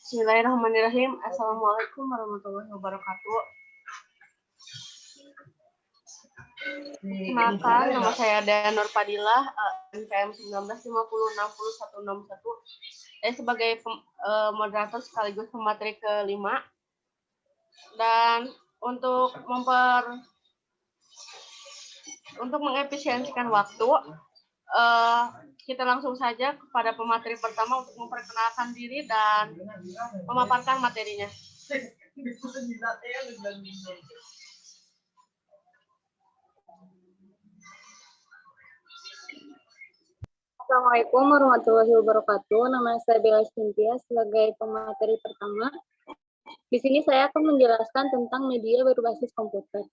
Bismillahirrahmanirrahim. Assalamualaikum warahmatullahi wabarakatuh. Perkenalkan, nama saya Dea Nur Fadilah, NPM 1950606161. Saya sebagai moderator sekaligus pemateri kelima. Dan untuk mengefisiensikan waktu, kita langsung saja kepada pemateri pertama untuk memperkenalkan diri dan memaparkan materinya. Assalamualaikum warahmatullahi wabarakatuh. Nama saya Bella Cynthia sebagai pemateri pertama. Di sini saya akan menjelaskan tentang media berbasis komputer.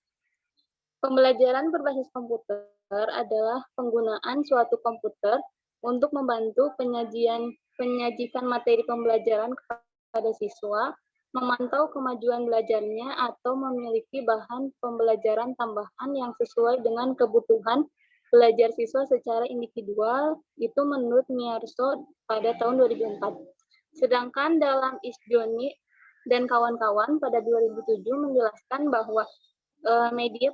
Pembelajaran berbasis komputer adalah penggunaan suatu komputer untuk membantu penyajikan materi pembelajaran kepada siswa, memantau kemajuan belajarnya, atau memiliki bahan pembelajaran tambahan yang sesuai dengan kebutuhan belajar siswa secara individual, itu menurut Miyarso pada tahun 2004. Sedangkan dalam Isjoni dan kawan-kawan pada 2007 menjelaskan bahwa media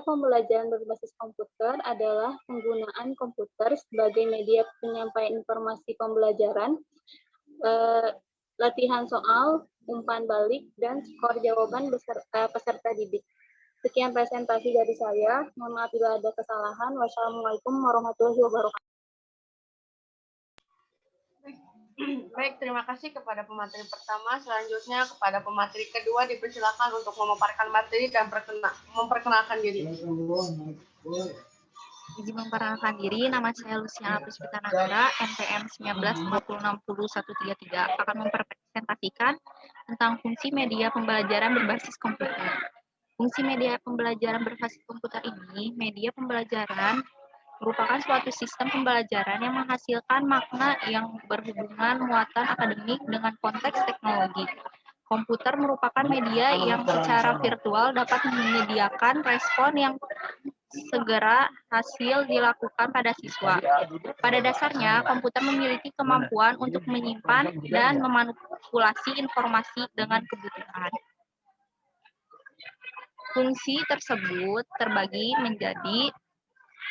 pembelajaran berbasis komputer adalah penggunaan komputer sebagai media penyampaian informasi pembelajaran, latihan soal, umpan balik, dan skor jawaban peserta didik. Sekian presentasi dari saya. Mohon maaf bila ada kesalahan. Wassalamualaikum warahmatullahi wabarakatuh. Baik, terima kasih kepada pemateri pertama. Selanjutnya kepada pemateri kedua dipersilakan untuk memaparkan materi dan memperkenalkan diri. Izin memperkenalkan diri, nama saya Luciana Puspita Nagara, NPM 1950606133, akan mempresentasikan tentang fungsi media pembelajaran berbasis komputer. Fungsi media pembelajaran berbasis komputer ini, media pembelajaran merupakan suatu sistem pembelajaran yang menghasilkan makna yang berhubungan muatan akademik dengan konteks teknologi. Komputer merupakan media yang secara virtual dapat menyediakan respon yang segera hasil dilakukan pada siswa. Pada dasarnya, komputer memiliki kemampuan untuk menyimpan dan memanipulasi informasi dengan kebutuhan. Fungsi tersebut terbagi menjadi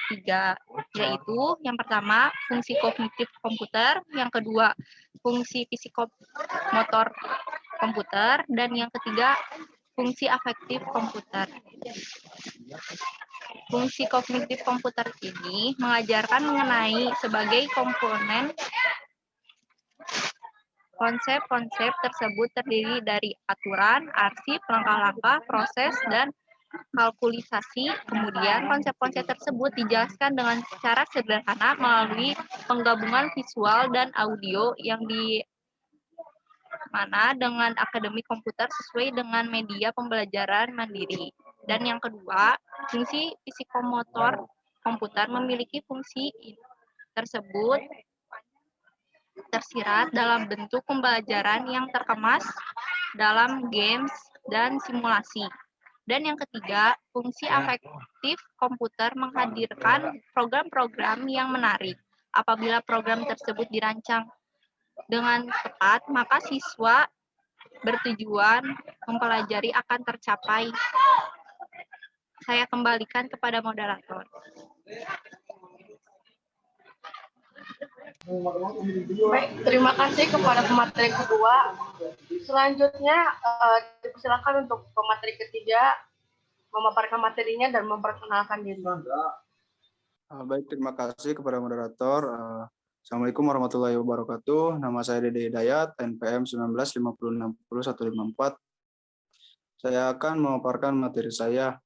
3, yaitu yang pertama fungsi kognitif komputer, yang kedua fungsi psikomotor komputer, dan yang ketiga fungsi afektif komputer. Fungsi kognitif komputer ini mengajarkan mengenai sebagai komponen konsep-konsep tersebut terdiri dari aturan, arsip, langkah-langkah, proses, dan kalkulisasi. Kemudian konsep-konsep tersebut dijelaskan dengan cara sederhana melalui penggabungan visual dan audio yang mana dengan akademik komputer sesuai dengan media pembelajaran mandiri. Dan yang kedua, fungsi psikomotor komputer memiliki fungsi tersebut tersirat dalam bentuk pembelajaran yang terkemas dalam games dan simulasi. Dan yang ketiga, fungsi afektif komputer menghadirkan program-program yang menarik. Apabila program tersebut dirancang dengan tepat, maka siswa bertujuan mempelajari akan tercapai. Saya kembalikan kepada moderator. Baik, terima kasih kepada pemateri kedua. Selanjutnya dipersilakan untuk pemateri ketiga memaparkan materinya dan memperkenalkan diri. Baik, terima kasih kepada moderator. Assalamualaikum warahmatullahi wabarakatuh. Nama saya Dede Hidayat, NPM 1950606154. Saya akan memaparkan materi saya,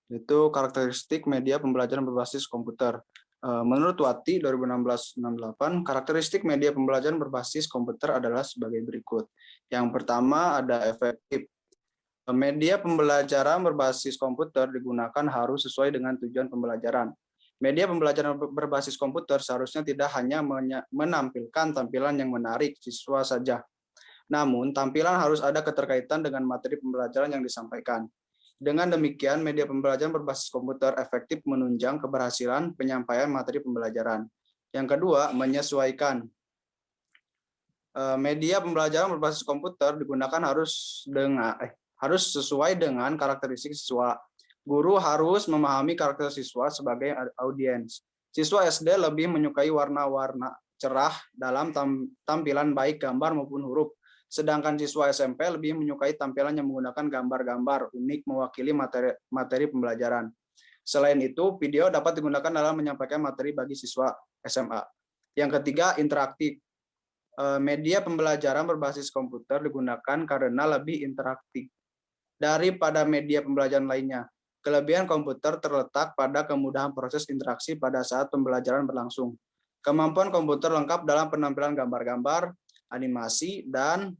yaitu karakteristik media pembelajaran berbasis komputer. Menurut Wati 2016-68, karakteristik media pembelajaran berbasis komputer adalah sebagai berikut. Yang pertama ada efektif. Media pembelajaran berbasis komputer digunakan harus sesuai dengan tujuan pembelajaran. Media pembelajaran berbasis komputer seharusnya tidak hanya menampilkan tampilan yang menarik siswa saja, namun tampilan harus ada keterkaitan dengan materi pembelajaran yang disampaikan. Dengan demikian, media pembelajaran berbasis komputer efektif menunjang keberhasilan penyampaian materi pembelajaran. Yang kedua, menyesuaikan. Media pembelajaran berbasis komputer digunakan harus sesuai dengan karakteristik siswa. Guru harus memahami karakter siswa sebagai audiens. Siswa SD lebih menyukai warna-warna cerah dalam tampilan baik gambar maupun huruf. Sedangkan siswa SMP lebih menyukai tampilan yang menggunakan gambar-gambar unik mewakili materi pembelajaran. Selain itu, video dapat digunakan dalam menyampaikan materi bagi siswa SMA. Yang ketiga, interaktif. Media pembelajaran berbasis komputer digunakan karena lebih interaktif daripada media pembelajaran lainnya. Kelebihan komputer terletak pada kemudahan proses interaksi pada saat pembelajaran berlangsung. Kemampuan komputer lengkap dalam penampilan gambar-gambar, animasi, dan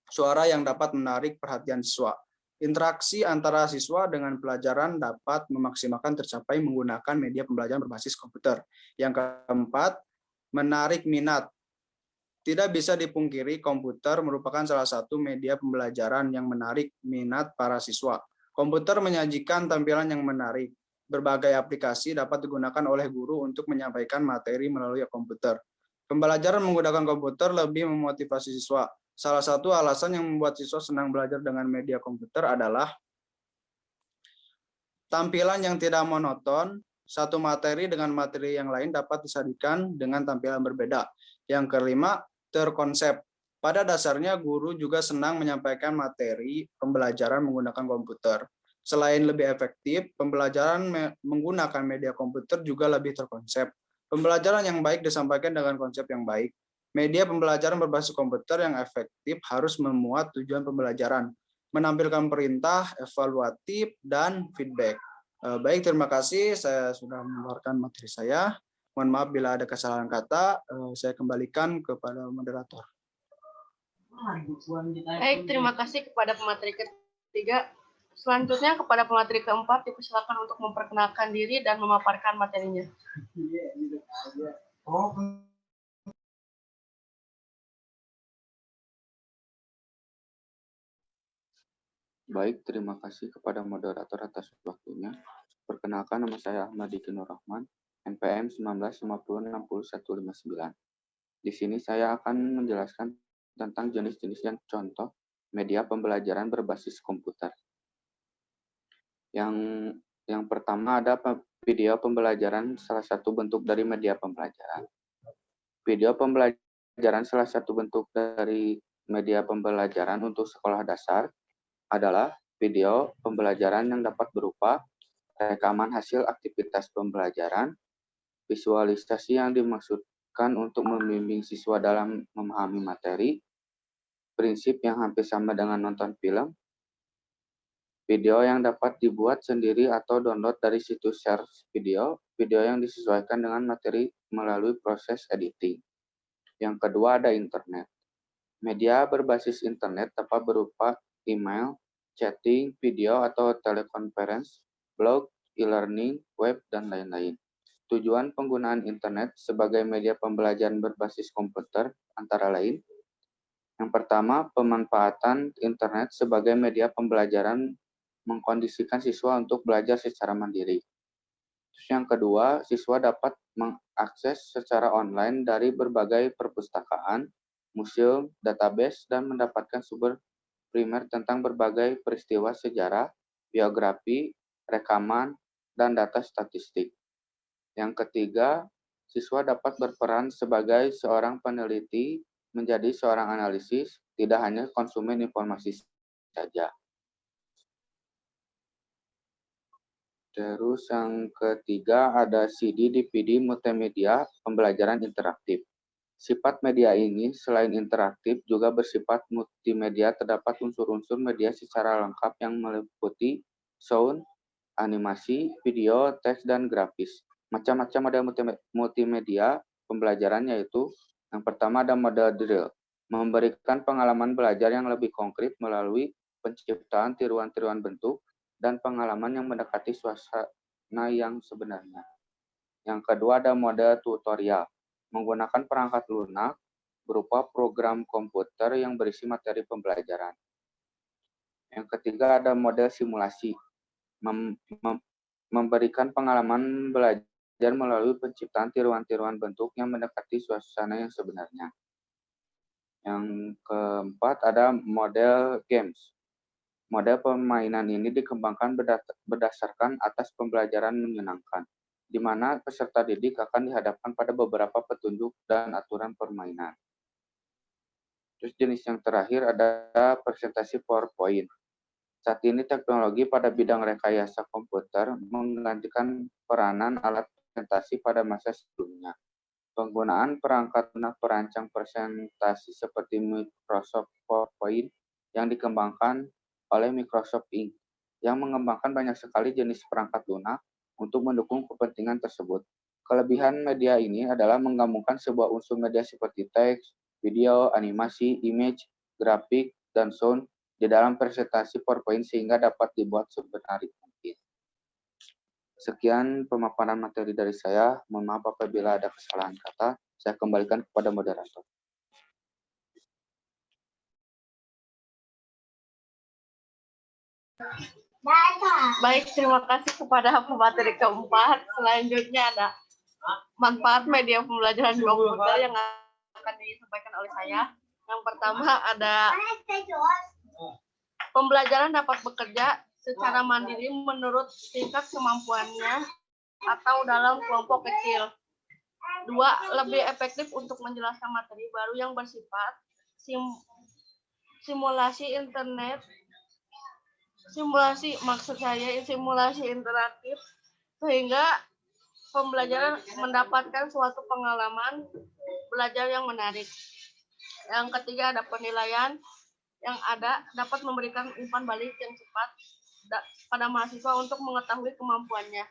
suara yang dapat menarik perhatian siswa. Interaksi antara siswa dengan pelajaran dapat memaksimalkan tercapai menggunakan media pembelajaran berbasis komputer. Yang keempat, menarik minat. Tidak bisa dipungkiri, komputer merupakan salah satu media pembelajaran yang menarik minat para siswa. Komputer menyajikan tampilan yang menarik. Berbagai aplikasi dapat digunakan oleh guru untuk menyampaikan materi melalui komputer. Pembelajaran menggunakan komputer lebih memotivasi siswa. Salah satu alasan yang membuat siswa senang belajar dengan media komputer adalah tampilan yang tidak monoton. Satu materi dengan materi yang lain dapat disajikan dengan tampilan berbeda. Yang kelima, terkonsep. Pada dasarnya, guru juga senang menyampaikan materi pembelajaran menggunakan komputer. Selain lebih efektif, pembelajaran menggunakan media komputer juga lebih terkonsep. Pembelajaran yang baik disampaikan dengan konsep yang baik. Media pembelajaran berbasis komputer yang efektif harus memuat tujuan pembelajaran, menampilkan perintah, evaluatif, dan feedback. Baik, terima kasih. Saya sudah mengeluarkan materi saya. Mohon maaf bila ada kesalahan kata, saya kembalikan kepada moderator. Baik, terima kasih kepada pemateri ketiga. Selanjutnya kepada pemateri keempat, dipersilakan untuk memperkenalkan diri dan memaparkan materinya. Baik, terima kasih kepada moderator atas waktunya. Perkenalkan, nama saya Ahmad Diki Nur Rahman, NPM 1950606159. Di sini saya akan menjelaskan tentang jenis-jenis dan contoh media pembelajaran berbasis komputer. Yang pertama ada video pembelajaran, salah satu bentuk dari media pembelajaran. Video pembelajaran salah satu bentuk dari media pembelajaran untuk sekolah dasar adalah video pembelajaran yang dapat berupa rekaman hasil aktivitas pembelajaran, visualisasi yang dimaksudkan untuk membimbing siswa dalam memahami materi, prinsip yang hampir sama dengan nonton film, video yang dapat dibuat sendiri atau download dari situs share video, video yang disesuaikan dengan materi melalui proses editing. Yang kedua ada internet. Media berbasis internet dapat berupa email, chatting, video atau telekonferensi, blog, e-learning, web, dan lain-lain. Tujuan penggunaan internet sebagai media pembelajaran berbasis komputer antara lain. Yang pertama, pemanfaatan internet sebagai media pembelajaran mengkondisikan siswa untuk belajar secara mandiri. Terus yang kedua, siswa dapat mengakses secara online dari berbagai perpustakaan, museum, database, dan mendapatkan sumber primer tentang berbagai peristiwa sejarah, biografi, rekaman, dan data statistik. Yang ketiga, siswa dapat berperan sebagai seorang peneliti, menjadi seorang analisis, tidak hanya konsumen informasi saja. Terus yang ketiga ada CD, DVD, multimedia, pembelajaran interaktif. Sifat media ini selain interaktif juga bersifat multimedia, terdapat unsur-unsur media secara lengkap yang meliputi sound, animasi, video, teks, dan grafis. Macam-macam ada multimedia pembelajaran yaitu yang pertama ada model drill, memberikan pengalaman belajar yang lebih konkret melalui penciptaan tiruan-tiruan bentuk dan pengalaman yang mendekati suasana yang sebenarnya. Yang kedua ada model tutorial, menggunakan perangkat lunak berupa program komputer yang berisi materi pembelajaran. Yang ketiga ada model simulasi, memberikan pengalaman belajar melalui penciptaan tiruan-tiruan bentuk yang mendekati suasana yang sebenarnya. Yang keempat ada model games. Model permainan ini dikembangkan berdasarkan atas pembelajaran menyenangkan, di mana peserta didik akan dihadapkan pada beberapa petunjuk dan aturan permainan. Terus jenis yang terakhir ada presentasi PowerPoint. Saat ini teknologi pada bidang rekayasa komputer menggantikan peranan alat presentasi pada masa sebelumnya. Penggunaan perangkat lunak perancang presentasi seperti Microsoft PowerPoint yang dikembangkan oleh Microsoft Inc. yang mengembangkan banyak sekali jenis perangkat lunak untuk mendukung kepentingan tersebut. Kelebihan media ini adalah menggabungkan sebuah unsur media seperti teks, video, animasi, image, grafik, dan sound di dalam presentasi PowerPoint sehingga dapat dibuat semenarik mungkin. Sekian pemaparan materi dari saya. Mohon maaf apabila ada kesalahan kata. Saya kembalikan kepada moderator. Baik, terima kasih kepada pemateri keempat. Selanjutnya ada manfaat media pembelajaran komputer yang akan disampaikan oleh saya. Yang pertama ada pembelajaran dapat bekerja secara mandiri menurut tingkat kemampuannya atau dalam kelompok kecil. 2. Lebih efektif untuk menjelaskan materi baru yang bersifat simulasi interaktif sehingga pembelajaran mendapatkan suatu pengalaman belajar yang menarik. Yang ketiga ada penilaian yang ada dapat memberikan umpan balik yang cepat pada mahasiswa untuk mengetahui kemampuannya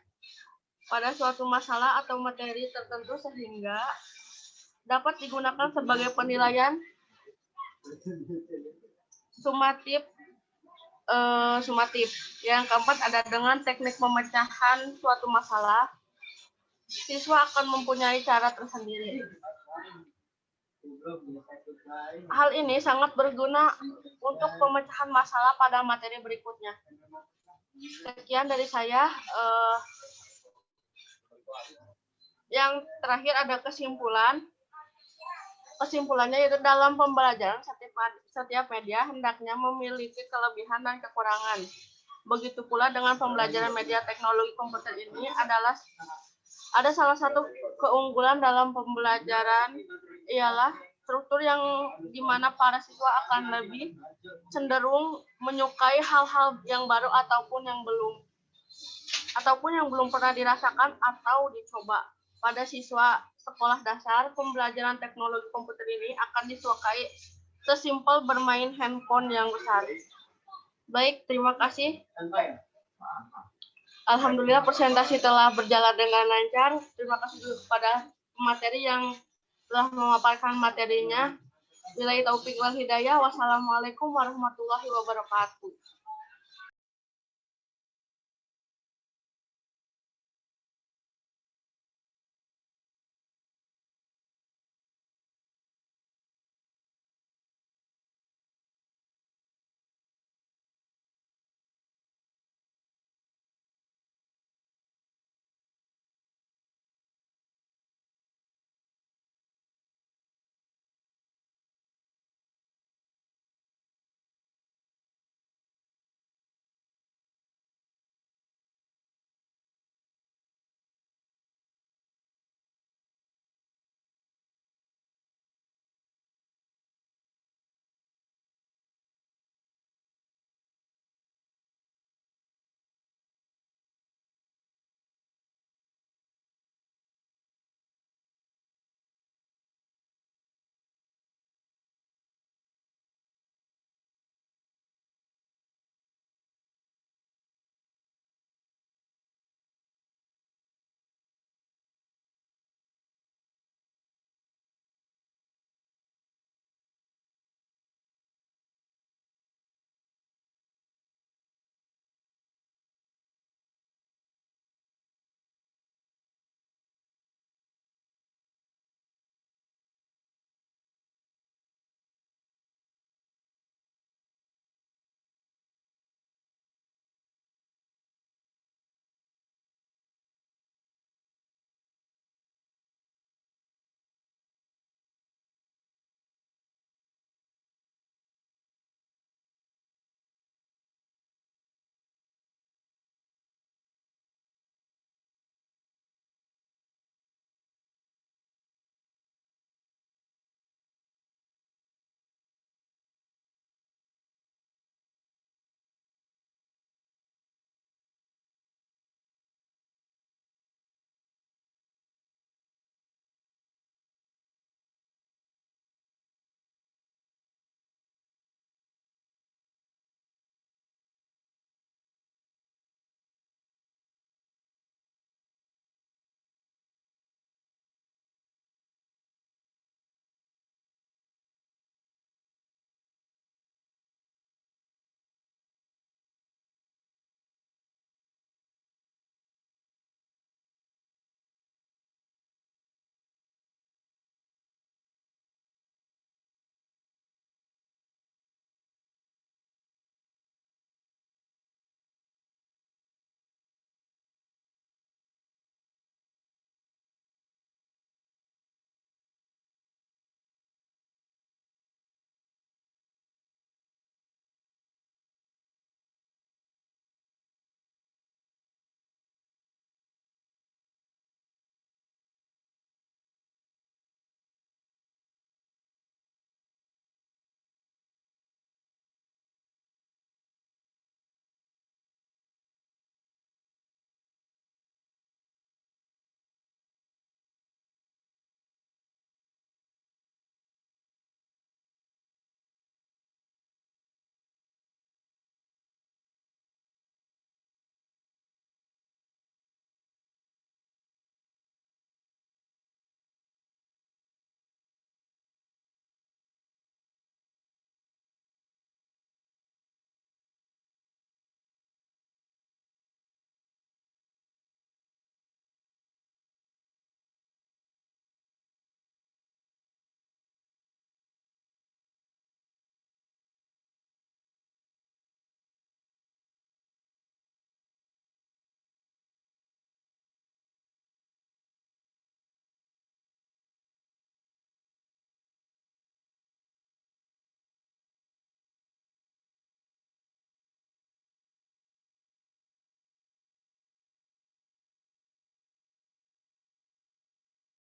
pada suatu masalah atau materi tertentu sehingga dapat digunakan sebagai penilaian sumatif. Yang keempat ada dengan teknik pemecahan suatu masalah, siswa akan mempunyai cara tersendiri. Hal ini sangat berguna untuk pemecahan masalah pada materi berikutnya. Sekian dari saya. Yang terakhir ada kesimpulan. Kesimpulannya yaitu dalam pembelajaran setiap media hendaknya memiliki kelebihan dan kekurangan. Begitu pula dengan pembelajaran media teknologi komputer ini ada salah satu keunggulan dalam pembelajaran ialah struktur yang dimana para siswa akan lebih cenderung menyukai hal-hal yang baru ataupun yang belum pernah dirasakan atau dicoba. Pada siswa sekolah dasar, pembelajaran teknologi komputer ini akan disukai sesimpel bermain handphone yang besar. Baik, terima kasih. Alhamdulillah presentasi telah berjalan dengan lancar. Terima kasih kepada pemateri yang telah memaparkan materinya. Billahi taufik wal hidayah. Wassalamualaikum warahmatullahi wabarakatuh.